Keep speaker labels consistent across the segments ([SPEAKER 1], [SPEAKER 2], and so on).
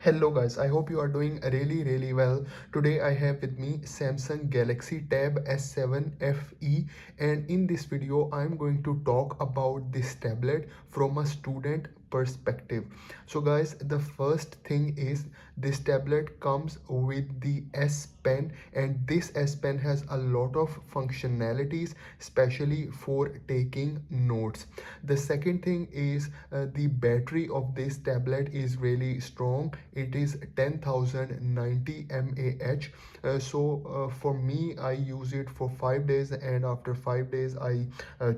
[SPEAKER 1] Hello guys, I hope you are doing really well. Today I have with me Samsung Galaxy Tab S7 FE, and in this video I'm going to talk about this tablet from a student perspective. So guys, the first thing is this tablet comes with the S Pen, and this S Pen has a lot of functionalities especially for taking notes. The second thing is the battery of this tablet is really strong. It is 10,090 mAh. For me, I use it for 5 days, and after 5 days I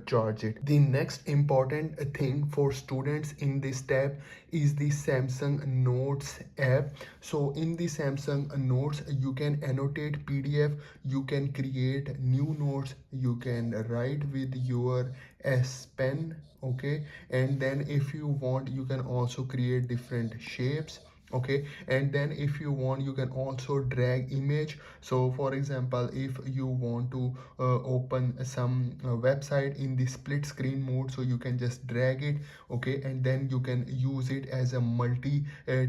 [SPEAKER 1] charge it. The next important thing for students in this tab is the Samsung Notes app. So in the Samsung Notes you can annotate PDF, you can create new notes, you can write with your S Pen, okay, and then if you want you can also create different shapes, okay, and then if you want you can also drag image. So for example, if you want to open some website in the split screen mode, so you can just drag it, okay, and then you can use it as a multi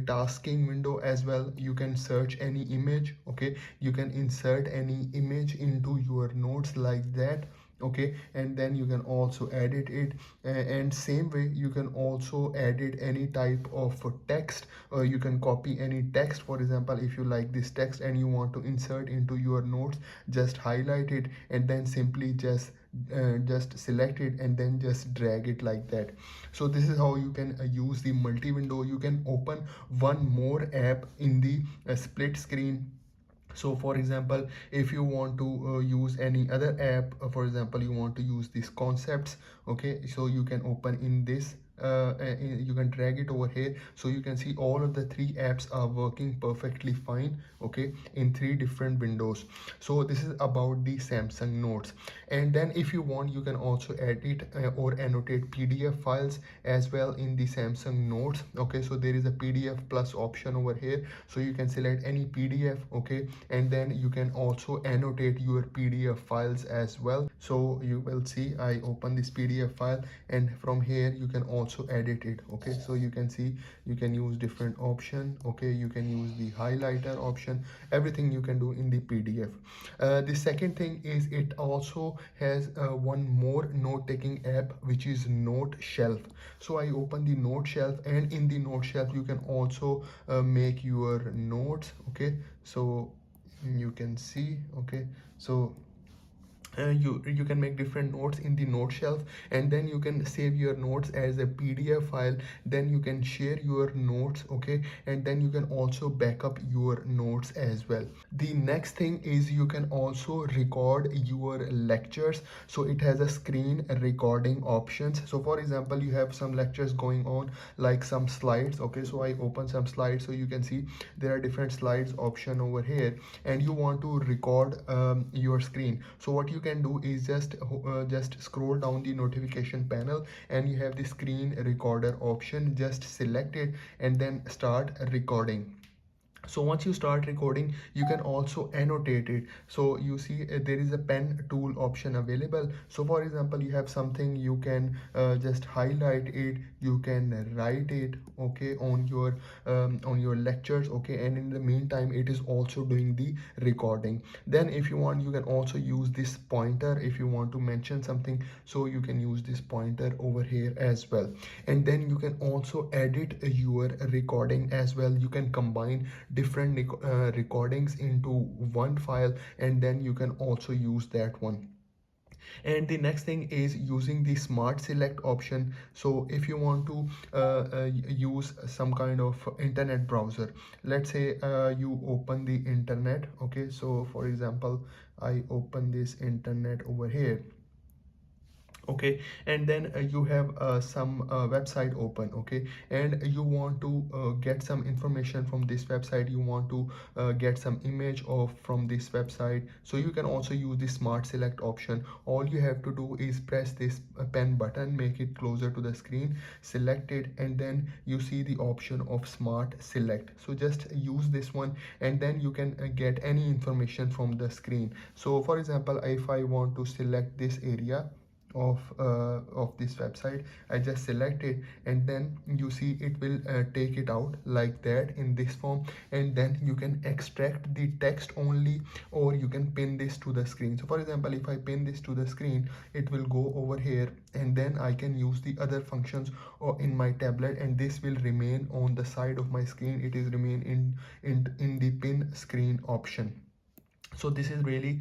[SPEAKER 1] tasking window as well. You can search any image, okay, you can insert any image into your notes like that, okay, and then you can also edit it, and same way you can also edit any type of text. You can copy any text. For example, if you like this text and you want to insert into your notes, just highlight it and then simply just select it and then just drag it like that. So this is how you can use the multi window. You can open one more app in the split screen. So for example, if you want to use any other app, for example you want to use these concepts, okay, so you can open in this, you can drag it over here, so you can see all of the three apps are working perfectly fine, okay, in three different windows. So this is about the Samsung Notes. And then if you want you can also edit or annotate PDF files as well in the Samsung Notes, okay. So there is a PDF plus option over here, so you can select any PDF, okay, and then you can also annotate your PDF files as well. So you will see I open this PDF file, and from here you can also edit it, okay. So you can see you can use different option, okay, you can use the highlighter option, everything you can do in the PDF. The second thing is it also has one more note taking app, which is Noteshelf. So I open the Noteshelf, and in the Noteshelf you can also make your notes, okay. So you can see, okay, so you can make different notes in the note shelf, and then you can save your notes as a PDF file, then you can share your notes, okay, and then you can also back up your notes as well. The next thing is you can also record your lectures. So it has a screen recording options. So for example, you have some lectures going on, like some slides, okay, so I open some slides, so you can see there are different slides option over here, and you want to record your screen. So what you can do is just scroll down the notification panel, and you have the screen recorder option. Just select it and then start recording. So once you start recording you can also annotate it. So you see there is a pen tool option available. So for example, you have something, you can just highlight it, you can write it, okay, on your lectures, okay, and in the meantime it is also doing the recording. Then if you want you can also use this pointer if you want to mention something, so you can use this pointer over here as well. And then you can also edit your recording as well. You can combine different recordings into one file, and then you can also use that one. And the next thing is using the smart select option. So if you want to use some kind of internet browser, let's say you open the internet, okay, so for example I open this internet over here, okay, and then you have some website open, okay, and you want to get some information from this website, you want to get some image of from this website. So you can also use the smart select option. All you have to do is press this pen button, make it closer to the screen, select it, and then you see the option of smart select. So just use this one, and then you can get any information from the screen. So for example, if I want to select this area, of this website. I just select it, and then you see it will take it out like that in this form, and then you can extract the text only, or you can pin this to the screen. So for example, if I pin this to the screen, it will go over here, and then I can use the other functions or in my tablet, and this will remain on the side of my screen. It is remain in the pin screen option. So this is really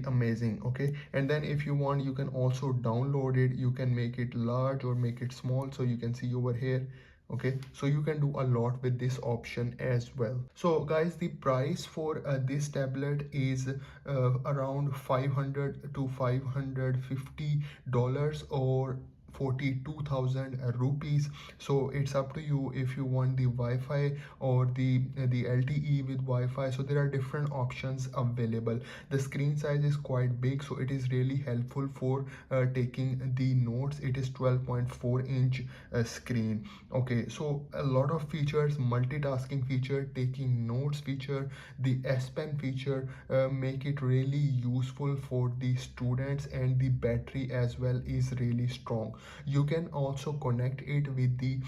[SPEAKER 1] amazing. Okay, and then if you want, you can also download it. You can make it large or make it small, so you can see over here. Okay, so you can do a lot with this option as well. So guys, the price for this tablet is around 500 to 550 dollars, or 42,000 rupees. So it's up to you if you want the Wi-Fi or the LTE with Wi-Fi. So there are different options available. The screen size is quite big, so it is really helpful for taking the notes. It is 12.4-inch screen. Okay, so a lot of features: multitasking feature, taking notes feature, the S Pen feature make it really useful for the students, and the battery as well is really strong. You can also connect it with the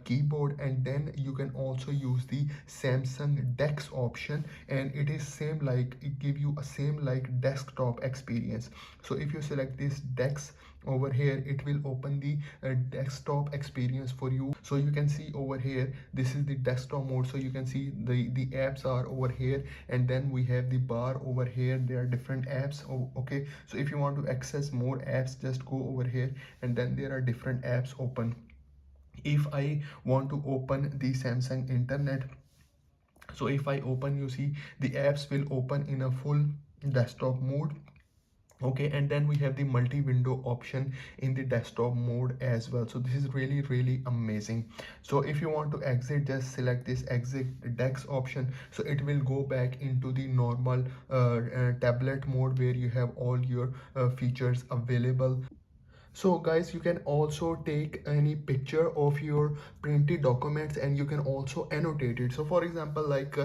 [SPEAKER 1] keyboard, and then you can also use the Samsung Dex option, and it is same like, it give you a same like desktop experience. So if you select this Dex over here, it will open the desktop experience for you. So you can see over here, this is the desktop mode. So you can see the apps are over here, and then we have the bar over here. There are different apps. Oh, okay, so if you want to access more apps, just go over here, and then there are different apps open. If I want to open the Samsung internet, so if I open, you see the apps will open in a full desktop mode. Okay, and then we have the multi-window option in the desktop mode as well. So this is really amazing. So if you want to exit, just select this exit Dex option, so it will go back into the normal tablet mode, where you have all your features available. So guys, you can also take any picture of your printed documents, and you can also annotate it. So for example, like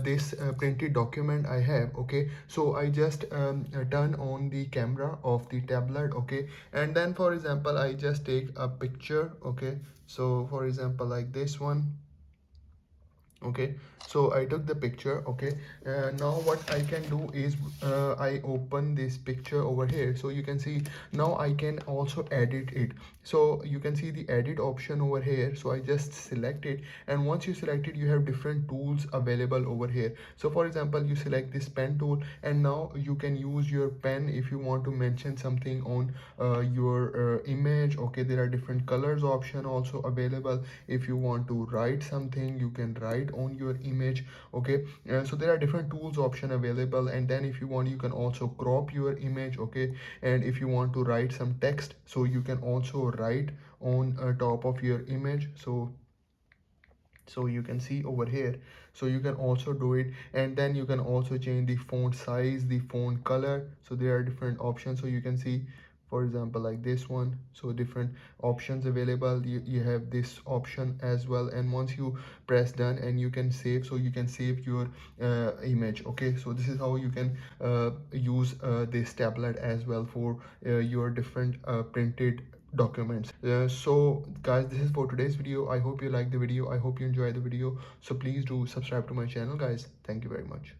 [SPEAKER 1] this printed document I have. Okay, so I just turn on the camera of the tablet. Okay, and then for example, I just take a picture. Okay, so for example, like this one. Okay, so I took the picture. Okay, now what I can do is I open this picture over here, so you can see now I can also edit it. So you can see the edit option over here, so I just select it, and once you select it, you have different tools available over here. So for example, you select this pen tool, and now you can use your pen if you want to mention something on your image. Okay, there are different colors option also available. If you want to write something, you can write on your image. Okay, so there are different tools option available, and then if you want, you can also crop your image. Okay, and if you want to write some text, so you can also write on top of your image. So you can see over here, so you can also do it, and then you can also change the font size, the font color. So there are different options, so you can see, for example, like this one. So different options available. You have this option as well, and once you press done, and you can save, so you can save your image. Okay, so this is how you can use this tablet as well for your different printed documents. So guys, this is for today's video. I hope you like the video. I hope you enjoy the video. So please do subscribe to my channel, guys. Thank you very much.